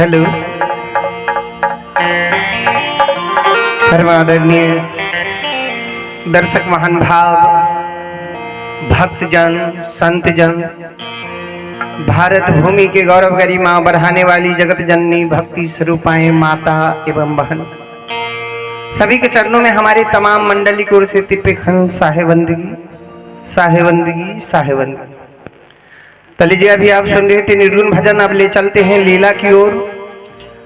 Hello परमादरणीय दर्शक महान भाव भक्तजन संतजन, भारत भूमि के गौरव गरिमा बढ़ाने वाली जगत जननी भक्ति स्वरूपाएं माता एवं बहन, सभी के चरणों में हमारे तमाम मंडली की ओर से तिप्पखंड साहेबंदगी साहेबंदगी साहेबंदगी। तो लीजिए, अभी आप सुन रहे थे निर्गुण भजन। अब ले चलते हैं लीला की ओर।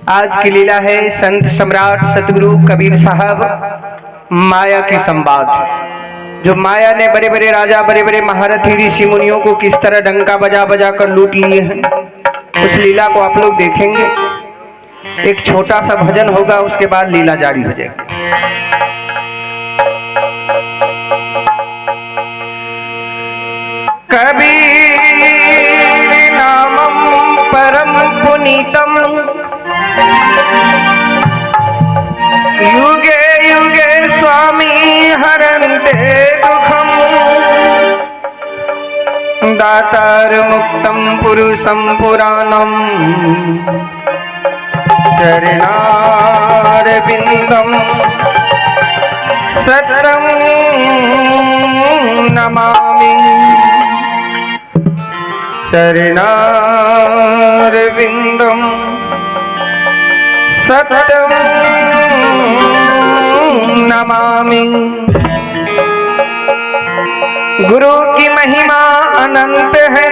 आज की लीला है संत सम्राट सतगुरु कबीर साहब माया की संवाद। जो माया ने बड़े बड़े राजा, बड़े बड़े महारथी ऋषि मुनियों को किस तरह डंका बजा बजा कर लूट लिए हैं, उस लीला को आप लोग देखेंगे। एक छोटा सा भजन होगा, उसके बाद लीला जारी हो जाएगी। कबीर नामं परम पुनीतम, युगे युगे स्वामी हरन्ते दुखम, दातार मुक्तम पुरुषम पुराणम, चरणारविंदम सततं नमामि, चरणारविंदम सततं नमामि। गुरु की महिमा अनंत है,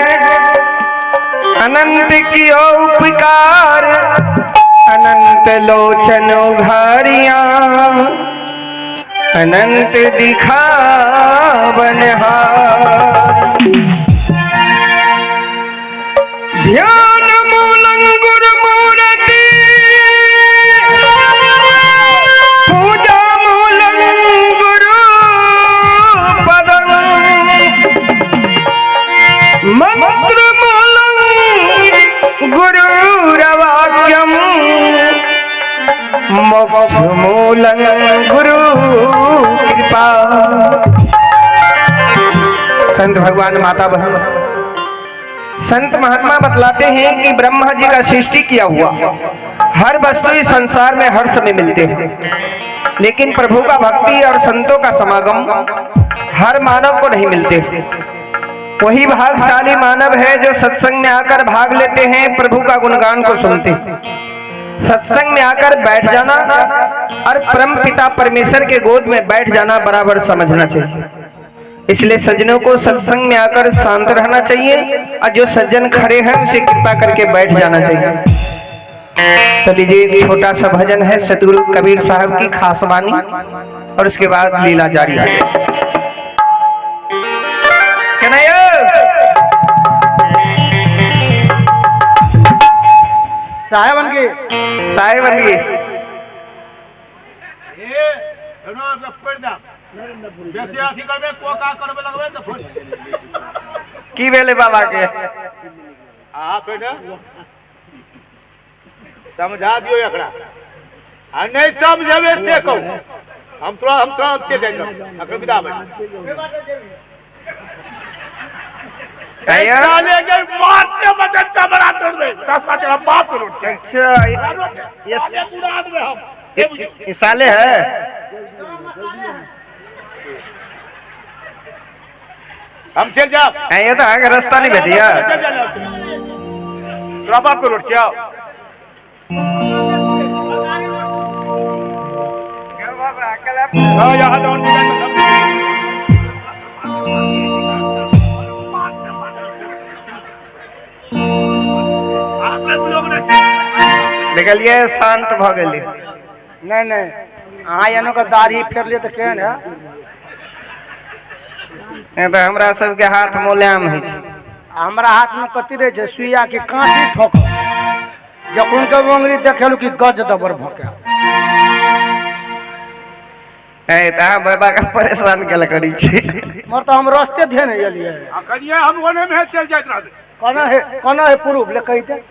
अनंत की उपकार, अनंत लोचन उघारियां, अनंत दिखावनहार। ध्यान मूलं गुरु मूर्ति, पूजा मूलं गुरु पदम, मंत्र मूलं गुरुरवाक्यम, मोक्ष मूलं गुरु कृपा। संत भगवान, माता बहन, संत महात्मा बतलाते हैं कि ब्रह्मा जी का सृष्टि किया हुआ हर वस्तु इस संसार में हर समय मिलते हैं, लेकिन प्रभु का भक्ति और संतों का समागम हर मानव को नहीं मिलते। वही भाग्यशाली मानव है जो सत्संग में आकर भाग लेते हैं, प्रभु का गुणगान को सुनते। सत्संग में आकर बैठ जाना और परम पिता परमेश्वर के गोद में बैठ जाना बराबर समझना चाहिए। इसलिए सज्जनों को सत्संग में आकर शांत रहना चाहिए, और जो सज्जन खड़े हैं उसे कृपा करके बैठ जाना चाहिए। तो लीजिए, एक छोटा सा भजन है सतगुरु कबीर साहब की खास वाणी, और उसके बाद लीला जारी है। साहेबन की की बेले बाबा के समझा दियो एकरा, नहीं समझे से कहूं हम थोड़ा अच्छे जाएंगे अगर विदा में मारते बच्चा बड़ा कर दे 10 चला बात करो। अच्छा, ये साले है। हम चल जाओ, ये तो आगे रास्ता नहीं भेजिया। बात करो जाओ। देखलिए शांत भ गेली। नहीं अहाँ एनो का दाढ़ी फेर लिए तो केहन है? तो हमरा सबके हाथ मोलायम है। हमरा हाथ में कथी रहे छे? सुइया के कांटी ठोक। जखन के मंगली देखेलु कि गज दबर भके। बाबा का परेशान केला करी छी। मर तो हम रास्ते ध्यान एलिए। कनिया हम ओने में चल जात रहबे। कोना है प्रूफ ले कहि दे।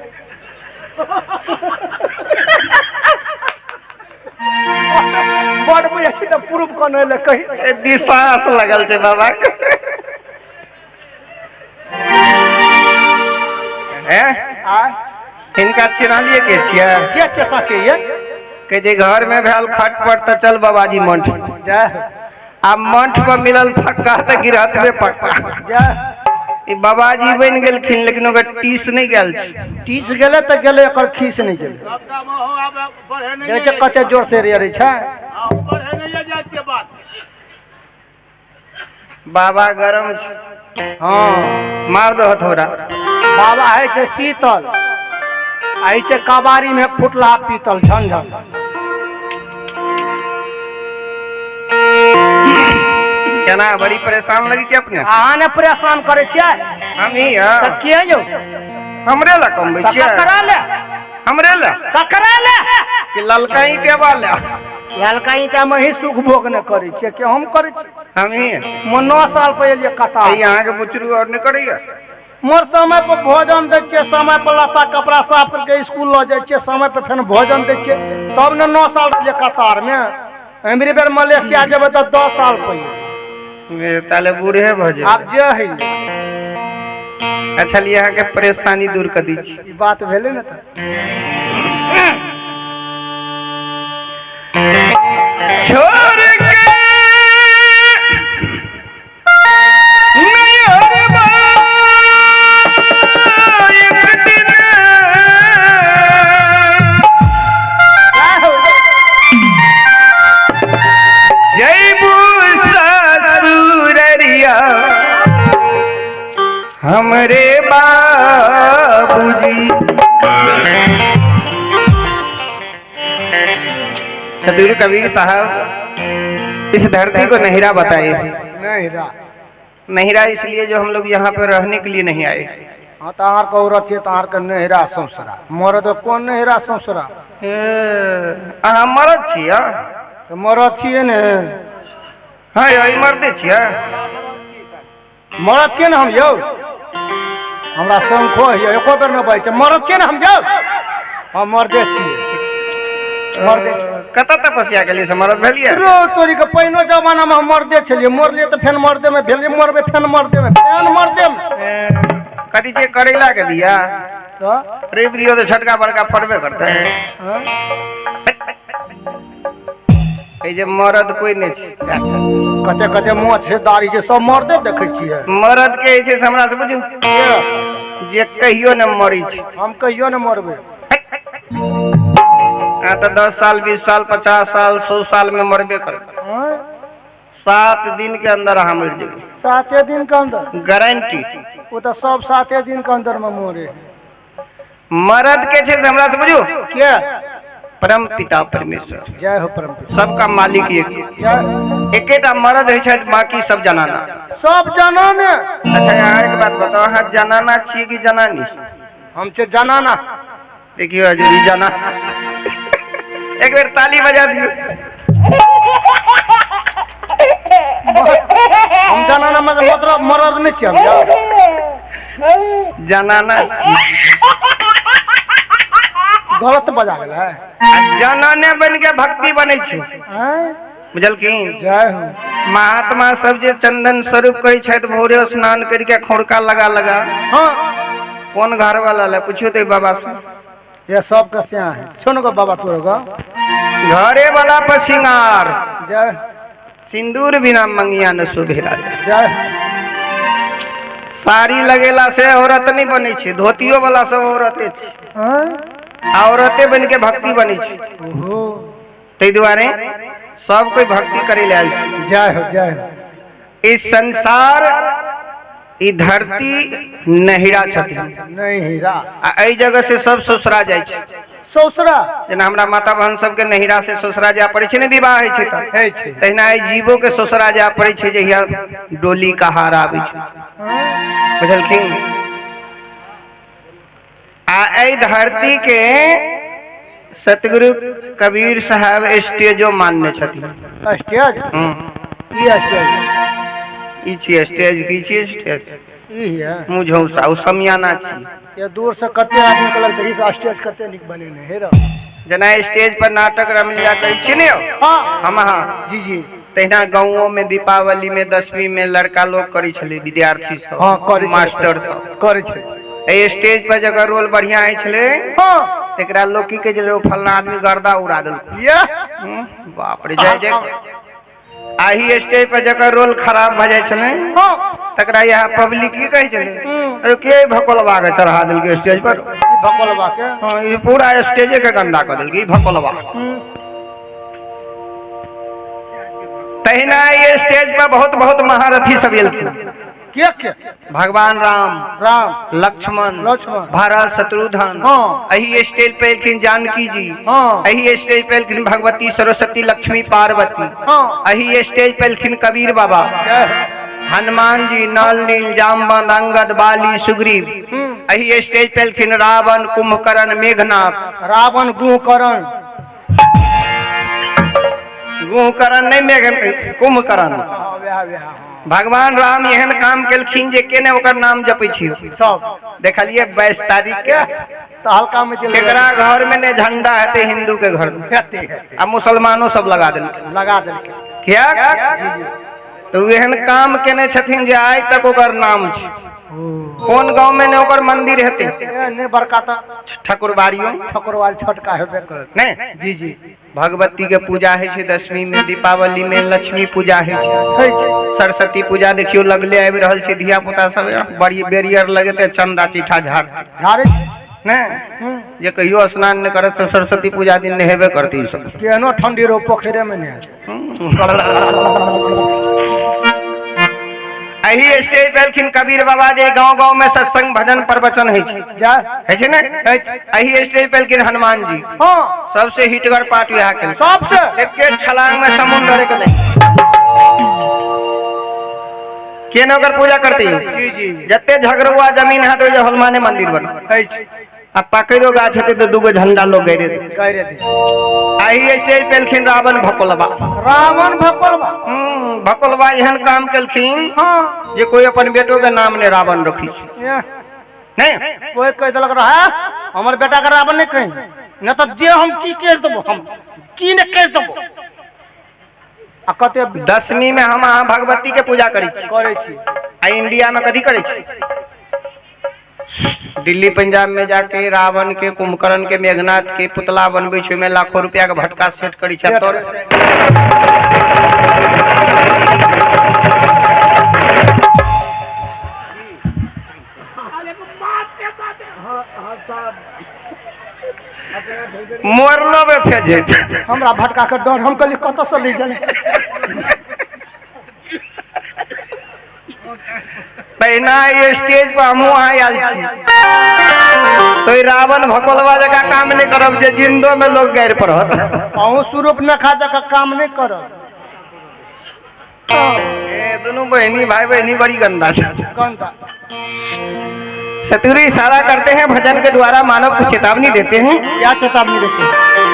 बड़ बुझे छी तो प्रूफ कोना ले कहि। दिसास लगल छे बाबा के। हैं इनका चिन्हलिए के छियै के चेता चाहिए के जे घर में भेल खट पर त चल बाबाजी मंठ जय आ मंठ पर मिलल फक्का त गिरहत में पक्का जय ई बाबाजी बन गेलखिन लेकिन ओकर टीस नहीं गेल छै टीस गेले त गेले एकर खीस नहीं गेले देख कते जोर से रे छै बाबा गरम छै हाँ मार दो हथौड़ा बाबा है छै शीतल आई छै कबाड़ी में फुटला पीतल झंझन केना बड़ी परेशान लगी छै अपने अहाँ ने परेशान करे छियै हम ही त के यौ हमरे ला कमबै छियै ककरा ले हमरे ला ककरा ले कि ललका ईटेवा ला ललका ईटा में ही सुख भोग न करे छियै कि हम करे छी हम ही मैं 9 साल पहले कतार यहाँ के बुचरू और नहीं करैया मोर समय पर भोजन दै छियै समय पर लत्ता कपड़ा साफ करके स्कूल ल जाइ छियै समय पर फिर भोजन दै छियै तब ने 9 साल पहले कतार में एमरी बेर मलेशिया जेबै त 10 साल पहले ताले बूढ़े भ जाए आप जे है अच्छा यहाँ के परेशानी दूर कर दीजिए ई बात भेले न त छोड़ के हमरे बाबूजी सदगुरु कबीर साहब इस धरती को नहिरा बताए नहिरा इसलिए जो हम लोग यहाँ पे रहने के लिए नहीं आए हाँ तहार का औरत है तहार का नहरा संसरा मरद कौन नहरा संसरा अहाँ मरद छियै तो मरद छियै ने हाँ यही मर्दे छियै मरद छियै ने हम यौ हमरा शंखो है एको बेर न बहै छै मरद छियै ने हम यौ हम मर्दे छियै मर्दे कतऽ तपस्या के लिए से मरद भेलियै रो तोरी के पहिनो जमाना में हम मर्दे छलियै मरलियै त फेन मर्दे में भेलियै मरबे फेन मर्दे में कथी जे करैला के दिया तो रेप दियो तो छटका बड़का फटबे करते ए जे मरद कोई नहीं छै कते कते मुँह छै दाढ़ी छै सब मर्दे देखै छियै मरद के छै से हमरा से बुझू जे कहियो न मरी छै हम कहियो न मरबै आ तो 10 साल 20 साल 50 साल 100 साल में मरबे कर 7 दिन के अंदर अहाँ मर जेबै 7 दिन के अंदर गारंटी वो तो सब 7 दिन के अंदर में मरे मरद के छै से हमरा से बुझू के परम पिता परमेश्वर जय हो परम पिता सबका मालिक एक जय एकेटा मरद है छै बाकी सब जनाना सब जनाने अच्छा यहाँ एक बात बताओ अहाँ जनाना छियै कि जनानी हम छै जनाना देखियो हजूरी जाना एक बार ताली बजा दियो हम जनाना मतलब मरद नहीं छियै जनाना गलत बजा गेल है जनाने बन के भक्ति बने छै बुझलखिन जय हो महात्मा सब जे चंदन स्वरूप करै छथि भोरे स्नान करके खोरका लगा लगा हाँ कौन घर वाला ले पूछो तो बाबा से ये सब का सिया है सुन गो बाबा तोर गो घरे वाला पर सिंगार जय सिंदूर बिना मंगिया न शोभे राजा जय साड़ी लगेला से औरत नहीं बने छै धोतियो वाला सब औरते छै औरते बन के भक्ति बने छै ओहो ताहि दुआरे सब कोई भक्ति करे ले आयल छै जय हो जय हो इस संसार ई धरती नहिरा छथिन नहीं हीरा आ एहि जगह से सब ससुरा जाइ छै ससुरा जेना हमरा माता बहन सबके नहिरा से ससुरा जाय पड़ै छै ने विवाह होइ छै तऽ है छै तहिना एहि जीवो के ससुरा जाय पड़ै छै जहिया डोली का हार आबै छै बुझलखिन आ एहि धरती के सतगुरु कबीर साहब स्टेजो मानने छथिन स्टेज ई स्टेज ई छियै स्टेज की छियै स्टेज ई है मुझौसा ओ समियाना छी ये दूर से कते आदमी के लगते है स्टेज कते निक बनेने है रे जेना स्टेज पर नाटक रामलीला करै छी ने हां हम हाँ जी जी तहिना गाँवों में दीपावली में 10वीं में लड़का लोग करै छलै विद्यार्थी सब हाँ करे मास्टर सब करे छै ए स्टेज पर जगह रोल बढ़िया है छले हाँ तेकरा लोग की के जे फलना आदमी गर्दा उड़ा देल ये बाप रे जय जय आही स्टेज पर जगह रोल खराब भ जाय छले हाँ तकरा यहाँ पब्लिक की कहे चले अरे के भकोलवा के चढ़ा दिल के स्टेज पर भकोलवा के हाँ ये पूरा स्टेज के गंदा कर दिल की भकोलवा तहिना ये स्टेज पर बहुत बहुत महारथी सब एलखिन के भगवान राम राम लक्ष्मण लक्ष्मण भरत शत्रुघ्न हाँ अही स्टेज पे एलखिन जानकी जी हाँ अही स्टेज पे एलखिन भगवती सरस्वती लक्ष्मी पार्वती हाँ अही स्टेज पे एलखिन कबीर बाबा हनुमान जी नल नील जामवंत अंगद बाली सुग्रीव अही स्टेज पे एलखिन रावण कुंभकर्ण मेघनाथ रावण गुहकरण गुहकर्ण नहीं मेघ कुंभकर्ण भगवान राम एहन काम केलखिन जे केने ओकर नाम जपै छी सब देखलिए 22 तारीख के तो हल्का में चले केकरा घर में ने झंडा हेते हिंदू के घर में आ मुसलमानों सब लगा देल लगा देल क्या तो एहन काम केने छथिन जे आज तक ओकर नाम छै कौन गांव में ने ओकर मंदिर हेते ने बड़काता ठकुरबाड़ियों ठकुरवाली छोटका हेबे करत नहीं जी जी भगवती के पूजा है छे दशमी में दीपावली में लक्ष्मी पूजा है छे सरस्वती पूजा देखियो लगले आबि रहल छे धिया पुता सब बड़ी बेरियर लगते चंदा चिठा झाड़े ने जे कहियो स्नान न करत तो सरस्वती पूजा दिन नहेबे करती सब केनो ठंडी रो पोखरे में ने अही स्टेज पे एलखिन कबीर बाबा जे गांव-गांव में सत्संग भजन प्रवचन है छे जा है छे ने अही स्टेज पे एलखिन हनुमान जी हां सबसे हिटगर पार्ट यहां के सबसे एक छलांग में समुद्र के नहीं केन ओकर पूजा करती जी जी जत्ते झगड़ुआ जमीन है तो हनुमाने मंदिर बन अब पकड़ो गाछ हेते तो दूगो झंडा लोग गैरे दे आही स्टेज पे एलखिन रावण भकोलवा भकोलवा एहन काम केलखिन हाँ जे कोई अपन बेटो के नाम ने रावण रखी नहीं कोई कह देलक रहा हमर बेटा के रावण नहीं कहीं न तो दे हम की कर देबो हम की न कर देबो आ कते दशमी में हम अहाँ भगवती के पूजा करे छी आ इंडिया में कथी करे छी दिल्ली पंजाब में जाके रावण के कुंभकर्ण के मेघनाथ के पुतला बनबे छै में लाखों रुपया के भटका सेट करी छै तोर मोरलो में फेजे हमरा भटका के डर हम कहली कत से ले जाने पहना ये स्टेज पर हमहू आयल छी तो रावण भकोलवा जका काम नहीं करब जे जिंदो में लोग गैर पड़त अहू स्वरूप न खा जका काम नहीं करब ए दोनों बहनी भाई बहनी बड़ी गंदा है गंदा सतुरी इशारा करते हैं भजन के द्वारा मानव को चेतावनी देते हैं क्या चेतावनी देते हैं